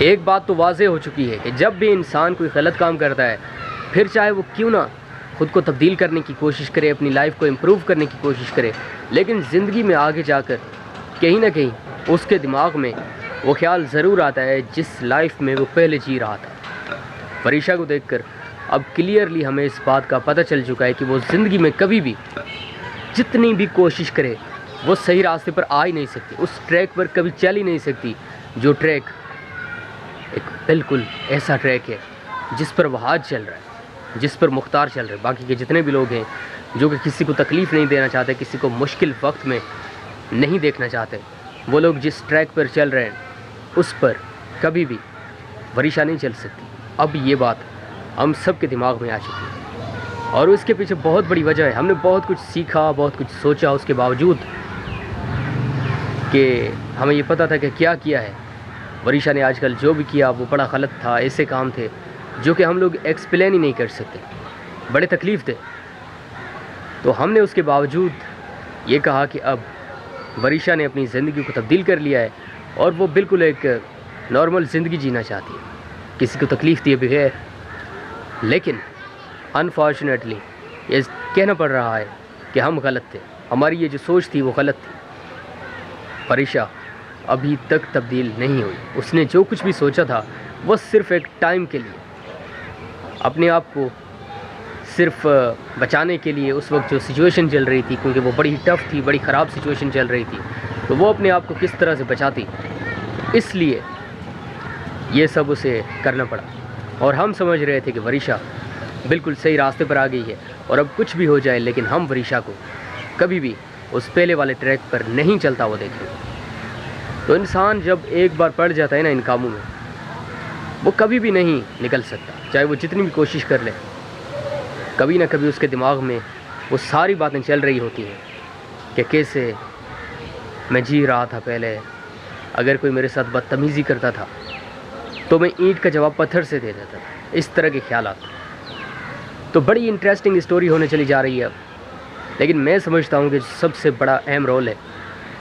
एक बात तो वाज़े हो चुकी है कि जब भी इंसान कोई गलत काम करता है, फिर चाहे वो क्यों ना ख़ुद को तब्दील करने की कोशिश करे, अपनी लाइफ को इम्प्रूव करने की कोशिश करे, लेकिन ज़िंदगी में आगे जाकर कहीं ना कहीं उसके दिमाग में वो ख्याल ज़रूर आता है जिस लाइफ में वो पहले जी रहा था। फरीशा को देखकर अब क्लियरली हमें इस बात का पता चल चुका है कि वो ज़िंदगी में कभी भी जितनी भी कोशिश करे वो सही रास्ते पर आ ही नहीं सकती, उस ट्रैक पर कभी चल ही नहीं सकती जो ट्रैक एक बिल्कुल ऐसा ट्रैक है जिस पर वहाज चल रहा है, जिस पर मुख्तार चल रहे हैं। बाकी के जितने भी लोग हैं जो कि किसी को तकलीफ़ नहीं देना चाहते, किसी को मुश्किल वक्त में नहीं देखना चाहते, वो लोग जिस ट्रैक पर चल रहे हैं उस पर कभी भी वरीशा नहीं चल सकती। अब ये बात हम सब के दिमाग में आ चुकी है और उसके पीछे बहुत बड़ी वजह है। हमने बहुत कुछ सीखा, बहुत कुछ सोचा, उसके बावजूद कि हमें ये पता था कि क्या किया है वरीशा ने आजकल जो भी किया वो बड़ा गलत था। ऐसे काम थे जो कि हम लोग एक्सप्लेन ही नहीं कर सकते, बड़े तकलीफ़ थे। तो हमने उसके बावजूद ये कहा कि अब वरीशा ने अपनी ज़िंदगी को तब्दील कर लिया है और वो बिल्कुल एक नॉर्मल ज़िंदगी जीना चाहती है, किसी को तकलीफ़ दिए बगैर। लेकिन अनफॉर्चुनेटली ये कहना पड़ रहा है कि हम गलत थे, हमारी ये जो सोच थी वो गलत थी। वरीशा अभी तक तब्दील नहीं हुई। उसने जो कुछ भी सोचा था वो सिर्फ़ एक टाइम के लिए, अपने आप को सिर्फ बचाने के लिए, उस वक्त जो सिचुएशन चल रही थी, क्योंकि वो बड़ी टफ़ थी, बड़ी ख़राब सिचुएशन चल रही थी, तो वो अपने आप को किस तरह से बचाती, इसलिए ये सब उसे करना पड़ा। और हम समझ रहे थे कि वरीशा बिल्कुल सही रास्ते पर आ गई है और अब कुछ भी हो जाए लेकिन हम वरीशा को कभी भी उस पहले वाले ट्रैक पर नहीं चलता वो देखेंगे। तो इंसान जब एक बार पड़ जाता है ना इन कामों में, वो कभी भी नहीं निकल सकता, चाहे वो जितनी भी कोशिश कर ले। कभी ना कभी उसके दिमाग में वो सारी बातें चल रही होती हैं कि कैसे मैं जी रहा था पहले, अगर कोई मेरे साथ बदतमीज़ी करता था तो मैं ईंट का जवाब पत्थर से दे देता था, इस तरह के ख्याल आते। तो बड़ी इंटरेस्टिंग स्टोरी होने चली जा रही है अब, लेकिन मैं समझता हूँ कि सबसे बड़ा अहम रोल है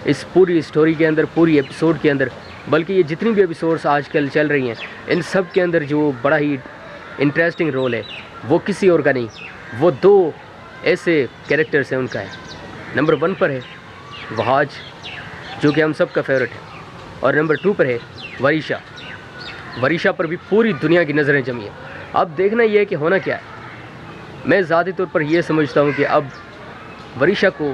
इस पूरी स्टोरी के अंदर, पूरी एपिसोड के अंदर, बल्कि ये जितनी भी एपिसोड्स आजकल चल रही हैं इन सब के अंदर जो बड़ा ही इंटरेस्टिंग रोल है वो किसी और का नहीं, वो दो ऐसे कैरेक्टर्स हैं उनका है। नंबर 1 पर है वहाज, जो कि हम सब का फेवरेट है, और नंबर 2 पर है वरीशा। वरीशा पर भी पूरी दुनिया की नज़रें जमी है। अब देखना ये है कि होना क्या है। मैं ज़ाती तौर पर यह समझता हूँ कि अब वरीशा को